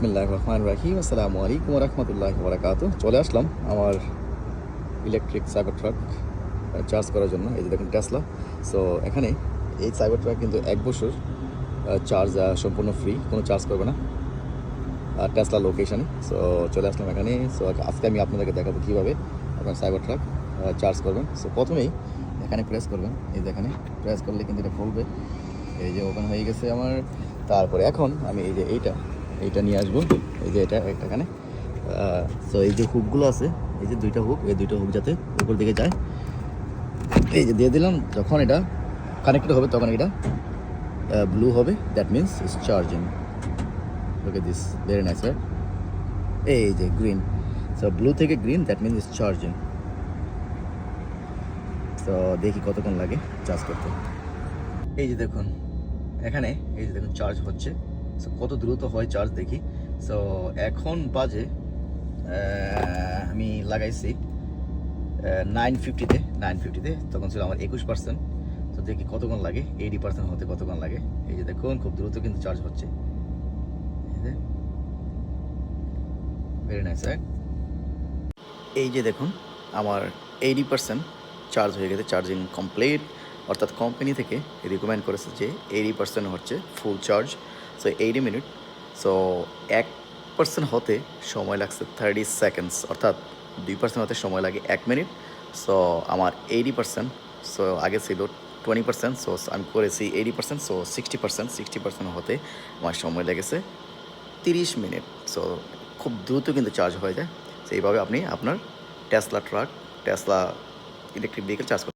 বিসমিল্লাহির রহমানির রহিম। আসসালামু আলাইকুম ওয়া রাহমাতুল্লাহি ওয়া বারাকাতুহু। চলে আসলাম আমার ইলেকট্রিক সাইবার ট্রাক চার্জ করার জন্য। এই যে দেখুন টেসলা। সো এখানে এই সাইবার ট্রাক কিন্তু ১ বছর চার্জ সম্পূর্ণ ফ্রি, কোনো চার্জ করবে না টেসলা লোকেশনে। সো চলে আসলাম এখানে। সো আজকে আমি আপনাদেরকে দেখাবো কীভাবে আপনার সাইবার ট্রাক চার্জ করবেন। সো প্রথমেই এখানে প্রেস করবেন। এই যে এখানে প্রেস করলে কিন্তু এটা খুলবে। এই যে ওপেন হয়ে গেছে আমার। তারপরে এখন আমি এই যে এইটা নিয়ে আসবো। এই যে এটা এখানে। সো এই যে হুকগুলো আছে, এই যে দুইটা হুক, এই দুইটা হুক যাতে উপর দিকে যায়, এই যে দিয়ে দিলাম। যখন এটা কানেক্টেড হবে তখন এটা ব্লু হবে, that means it's charging. Look at this, very nice right. এই যে গ্রিন, সো ব্লু থেকে green, that means it's charging. তো দেখি কতক্ষণ লাগে চার্জ করতে। এই যে দেখুন এখানে, এই যে দেখুন চার্জ হচ্ছে। সো কত দ্রুত হয় চার্জ দেখি। সো এখন বাজে আমি লাগাইছি 950-তে, তখন ছিল আমার 21%। তো দেখি কতক্ষণ লাগে, 80% হতে কতক্ষণ লাগে। এই যে দেখুন খুব দ্রুত কিন্তু চার্জ হচ্ছে। Very nice right. এই যে দেখুন আমার 80% চার্জ হয়ে গেছে, চার্জিং কমপ্লিট। অর্থাৎ কোম্পানি থেকে রিকমেন্ড করেছে যে 80% হচ্ছে full charge. So 80 minute. So 1% হতে সময় লাগছে 30 সেকেন্ডস, অর্থাৎ 2% হতে সময় লাগে 1 মিনিট। সো আমার 80%, সো আগে ছিল 20%, সো আমি করেছি 80%। সো 60% হতে আমার সময় লেগেছে 30 মিনিট। সো খুব দ্রুত কিন্তু চার্জ হয়ে যায়। তো এইভাবে আপনি আপনার Tesla truck, Tesla electric vehicle charge করতে